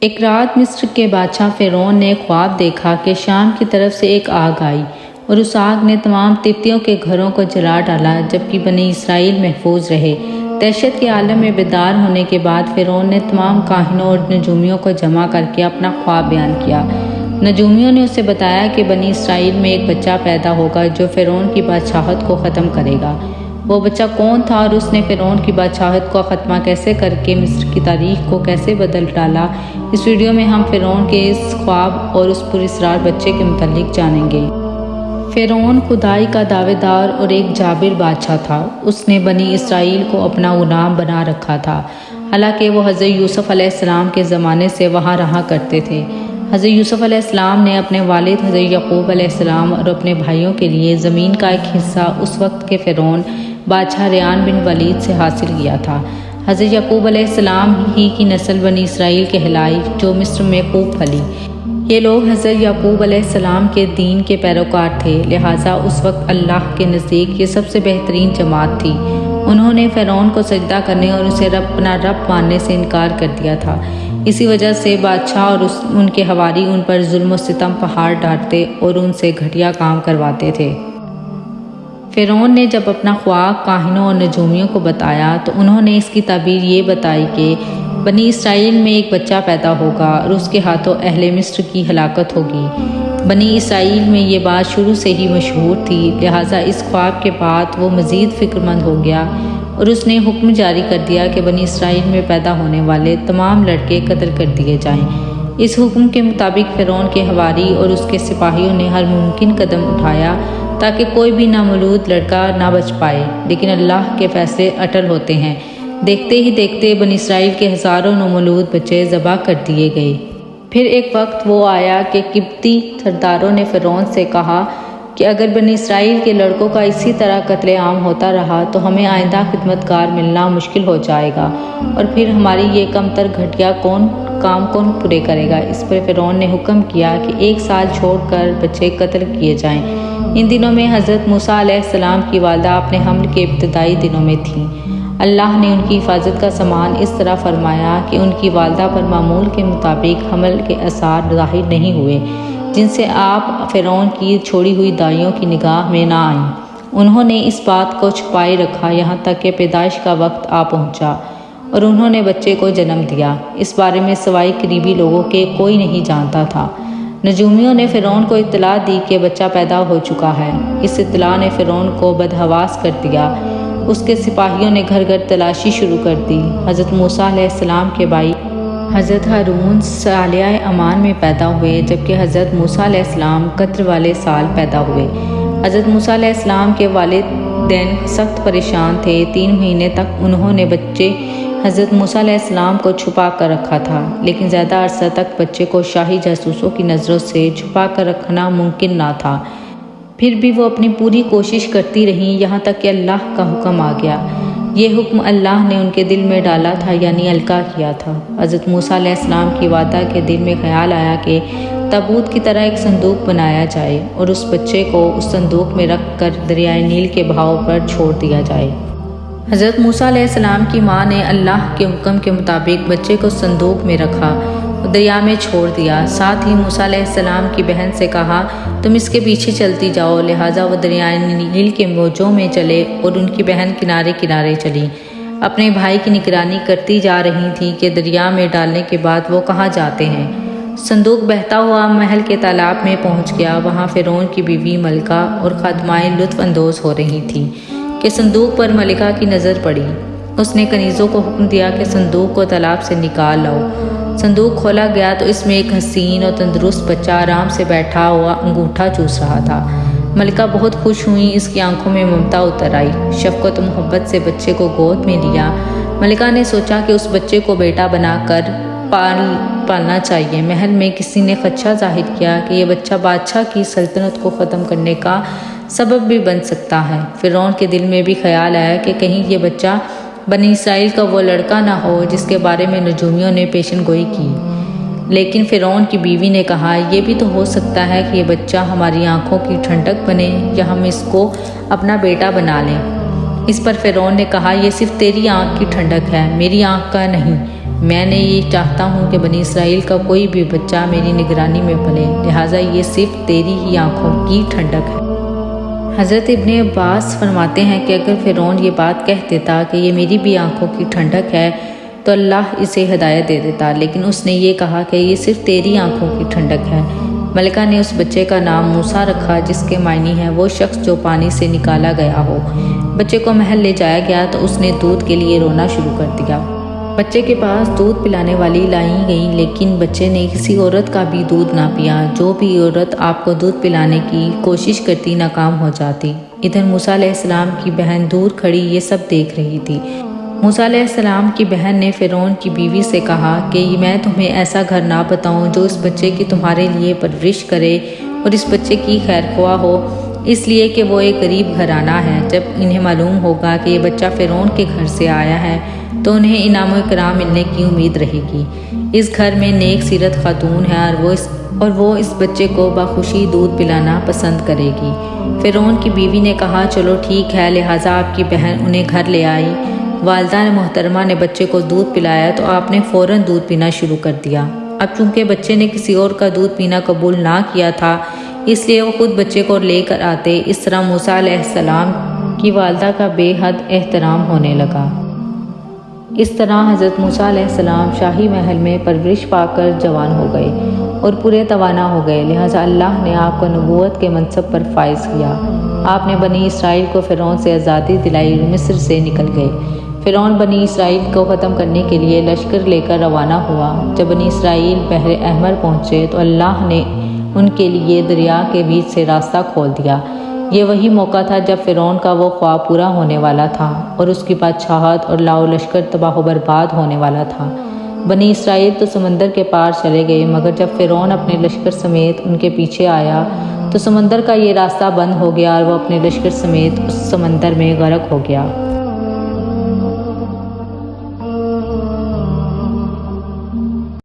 ایک رات مصر کے بادشاہ فرعون نے خواب دیکھا کہ شام کی طرف سے ایک آگ آئی اور اس آگ نے تمام قبطیوں کے گھروں کو جلا ڈالا، جبکہ بنی اسرائیل محفوظ رہے۔ دہشت کے عالم میں بیدار ہونے کے بعد فرعون نے تمام کاہنوں اور نجومیوں کو جمع کر کے اپنا خواب بیان کیا۔ نجومیوں نے اسے بتایا کہ بنی اسرائیل میں ایک بچہ پیدا ہوگا جو فرعون کی بادشاہت کو ختم کرے گا۔ وہ بچہ کون تھا اور اس نے فرعون کی بادشاہت کو ختمہ کیسے کر کے مصر کی تاریخ کو کیسے بدل ڈالا، اس ویڈیو میں ہم فرعون کے اس خواب اور اس پراسرار بچے کے متعلق جانیں گے۔ فرعون خدائی کا دعوے دار اور ایک جابر بادشاہ تھا۔ اس نے بنی اسرائیل کو اپنا غلام بنا رکھا تھا، حالانکہ وہ حضرت یوسف علیہ السلام کے زمانے سے وہاں رہا کرتے تھے۔ حضرت یوسف علیہ السلام نے اپنے والد حضرت یعقوب علیہ السلام اور اپنے بھائیوں کے لیے زمین کا ایک حصہ اس وقت کے فرعون بادشاہ ریان بن ولید سے حاصل کیا تھا۔ حضرت یعقوب علیہ السلام ہی کی نسل بنی اسرائیل کہلائی جو مصر میں خوب پھلی۔ یہ لوگ حضرت یعقوب علیہ السلام کے دین کے پیروکار تھے، لہٰذا اس وقت اللہ کے نزدیک یہ سب سے بہترین جماعت تھی۔ انہوں نے فرعون کو سجدہ کرنے اور اسے اپنا رب ماننے سے انکار کر دیا تھا۔ اسی وجہ سے بادشاہ اور ان کے حواری ان پر ظلم و ستم پہاڑ ڈالتے اور ان سے گھٹیا کام کرواتے تھے۔ فرعون نے جب اپنا خواب کاہنوں اور نجومیوں کو بتایا تو انہوں نے اس کی تعبیر یہ بتائی کہ بنی اسرائیل میں ایک بچہ پیدا ہوگا اور اس کے ہاتھوں اہل مصر کی ہلاکت ہوگی۔ بنی اسرائیل میں یہ بات شروع سے ہی مشہور تھی، لہٰذا اس خواب کے بعد وہ مزید فکر مند ہو گیا اور اس نے حکم جاری کر دیا کہ بنی اسرائیل میں پیدا ہونے والے تمام لڑکے قتل کر دیے جائیں۔ اس حکم کے مطابق فرعون کے حواری اور اس کے سپاہیوں نے ہر ممکن قدم اٹھایا تاکہ کوئی بھی نامولود لڑکا نہ بچ پائے، لیکن اللہ کے فیصلے اٹل ہوتے ہیں۔ دیکھتے ہی دیکھتے بنی اسرائیل کے ہزاروں نامولود بچے ذبح کر دیے گئے۔ پھر ایک وقت وہ آیا کہ قبطی سرداروں نے فرعون سے کہا کہ اگر بنی اسرائیل کے لڑکوں کا اسی طرح قتل عام ہوتا رہا تو ہمیں آئندہ خدمت گار ملنا مشکل ہو جائے گا، اور پھر ہماری یہ کمتر گھٹیا کام کون پورے کرے گا۔ اس پر فرعون نے حکم کیا کہ 1 سال چھوڑ کر بچے قتل کیے جائیں۔ ان دنوں میں حضرت موسیٰ علیہ السلام کی والدہ اپنے حمل کے ابتدائی دنوں میں تھیں۔ اللہ نے ان کی حفاظت کا سامان اس طرح فرمایا کہ ان کی والدہ پر معمول کے مطابق حمل کے آثار ظاہر نہیں ہوئے، جن سے آپ فرعون کی چھوڑی ہوئی دائیوں کی نگاہ میں نہ آئیں۔ انہوں نے اس بات کو چھپائے رکھا یہاں تک کہ پیدائش کا وقت آ پہنچا اور انہوں نے بچے کو جنم دیا۔ اس بارے میں سوائے قریبی لوگوں کے کوئی نہیں جانتا تھا۔ نجومیوں نے فرعون کو اطلاع دی کہ بچہ پیدا ہو چکا ہے۔ اس اطلاع نے فرعون کو بدحواس کر دیا۔ اس کے سپاہیوں نے گھر گھر تلاشی شروع کر دی۔ حضرت موسیٰ علیہ السلام کے بھائی حضرت ہارون سالیہ امان میں پیدا ہوئے، جبکہ حضرت موسیٰ علیہ السلام قطر والے سال پیدا ہوئے۔ حضرت موسیٰ علیہ السلام کے والدین سخت پریشان تھے۔ 3 مہینے تک انہوں نے بچے حضرت موسیٰ علیہ السلام کو چھپا کر رکھا تھا، لیکن زیادہ عرصہ تک بچے کو شاہی جاسوسوں کی نظروں سے چھپا کر رکھنا ممکن نہ تھا۔ پھر بھی وہ اپنی پوری کوشش کرتی رہیں، یہاں تک کہ اللہ کا حکم آ گیا۔ یہ حکم اللہ نے ان کے دل میں ڈالا تھا، یعنی القاء کیا تھا۔ حضرت موسیٰ علیہ السلام کی والدہ کے دل میں خیال آیا کہ تابوت کی طرح ایک صندوق بنایا جائے اور اس بچے کو اس صندوق میں رکھ کر دریائے نیل کے بہاؤ پر چھوڑ دیا جائے۔ حضرت موسیٰ علیہ السلام کی ماں نے اللہ کے حکم کے مطابق بچے کو صندوق میں رکھا اور دریا میں چھوڑ دیا۔ ساتھ ہی موسیٰ علیہ السلام کی بہن سے کہا تم اس کے پیچھے چلتی جاؤ، لہٰذا وہ دریائے نیل کے موجوں میں چلے اور ان کی بہن کنارے کنارے چلی۔ اپنے بھائی کی نگرانی کرتی جا رہی تھی کہ دریا میں ڈالنے کے بعد وہ کہاں جاتے ہیں۔ صندوق بہتا ہوا محل کے تالاب میں پہنچ گیا۔ وہاں فرعون کی بیوی ملکہ اور خادمائیں لطف اندوز ہو رہی تھیں کہ صندوق پر ملکہ کی نظر پڑی۔ اس نے کنیزوں کو حکم دیا کہ صندوق کو تالاب سے نکال لاؤ۔ صندوق کھولا گیا تو اس میں ایک حسین اور تندرست بچہ آرام سے بیٹھا ہوا انگوٹھا چوس رہا تھا۔ ملکہ بہت خوش ہوئی، اس کی آنکھوں میں ممتا اتر آئی۔ شفقت و محبت سے بچے کو گود میں لیا۔ ملکہ نے سوچا کہ اس بچے کو بیٹا بنا کر پالنا چاہیے۔ محل میں کسی نے خدشہ ظاہر کیا کہ یہ بچہ بادشاہ کی سلطنت کو ختم کرنے کا سبب بھی بن سکتا ہے۔ فرعون کے دل میں بھی خیال آیا کہ کہیں یہ بچہ بنی اسرائیل کا وہ لڑکا نہ ہو جس کے بارے میں نجومیوں نے پیشن گوئی کی۔ لیکن فرعون کی بیوی نے کہا یہ بھی تو ہو سکتا ہے کہ یہ بچہ ہماری آنکھوں کی ٹھنڈک بنے یا ہم اس کو اپنا بیٹا بنا لیں۔ اس پر فرعون نے کہا یہ صرف تیری آنکھ کی ٹھنڈک ہے، میری آنکھ کا نہیں۔ میں نے یہ چاہتا ہوں کہ بنی اسرائیل کا کوئی بھی بچہ میری نگرانی میں پلے، لہٰذا یہ صرف تیری ہی آنکھوں کی ٹھنڈک ہے۔ حضرت ابن عباس فرماتے ہیں کہ اگر فرعون یہ بات کہہ دیتا کہ یہ میری بھی آنکھوں کی ٹھنڈک ہے تو اللہ اسے ہدایت دے دیتا، لیکن اس نے یہ کہا کہ یہ صرف تیری آنکھوں کی ٹھنڈک ہے۔ ملکہ نے اس بچے کا نام موسیٰ رکھا، جس کے معنی ہے وہ شخص جو پانی سے نکالا گیا ہو۔ بچے کو محل لے جایا گیا تو اس نے دودھ کے لیے رونا شروع کر دیا۔ بچے کے پاس دودھ پلانے والی لائی گئی، لیکن بچے نے کسی عورت کا بھی دودھ نہ پیا۔ جو بھی عورت آپ کو دودھ پلانے کی کوشش کرتی ناکام ہو جاتی۔ ادھر موسیٰ علیہ السلام کی بہن دور کھڑی یہ سب دیکھ رہی تھی۔ موسیٰ علیہ السلام کی بہن نے فرعون کی بیوی سے کہا کہ میں تمہیں ایسا گھر نہ بتاؤں جو اس بچے کی تمہارے لیے پرورش کرے اور اس بچے کی خیر خواہ ہو، اس لیے کہ وہ ایک غریب گھرانہ ہے۔ جب انہیں معلوم ہوگا کہ یہ بچہ فرعون کے گھر سے آیا ہے تو انہیں انعام و اکرام ملنے کی امید رہے گی۔ اس گھر میں نیک سیرت خاتون ہے اور وہ اس بچے کو بخوشی دودھ پلانا پسند کرے گی۔ فرعون کی بیوی نے کہا چلو ٹھیک ہے، لہٰذا آپ کی بہن انہیں گھر لے آئی۔ والدہ محترمہ نے بچے کو دودھ پلایا تو آپ نے فوراً دودھ پینا شروع کر دیا۔ اب چونکہ بچے نے کسی اور کا دودھ پینا قبول نہ کیا تھا، اس لیے وہ خود بچے کو لے کر آتے۔ اس طرح موسیٰ علیہ السلام کی والدہ کا بے حد احترام ہونے لگا۔ اس طرح حضرت موسیٰ علیہ السلام شاہی محل میں پرورش پا کر جوان ہو گئے اور پورے توانا ہو گئے، لہٰذا اللہ نے آپ کو نبوت کے منصب پر فائز کیا۔ آپ نے بنی اسرائیل کو فرعون سے آزادی دلائی اور مصر سے نکل گئے۔ فرعون بنی اسرائیل کو ختم کرنے کے لیے لشکر لے کر روانہ ہوا۔ جب بنی اسرائیل بحر احمر پہنچے تو اللہ نے ان کے لیے دریا کے بیچ سے راستہ کھول دیا۔ یہ وہی موقع تھا جب فرعون کا وہ خواب پورا ہونے والا تھا اور اس کی بادشاہت اور لاؤ لشکر تباہ و برباد ہونے والا تھا۔ بنی اسرائیل تو سمندر کے پار چلے گئے، مگر جب فرعون اپنے لشکر سمیت ان کے پیچھے آیا تو سمندر کا یہ راستہ بند ہو گیا اور وہ اپنے لشکر سمیت اس سمندر میں غرق ہو گیا۔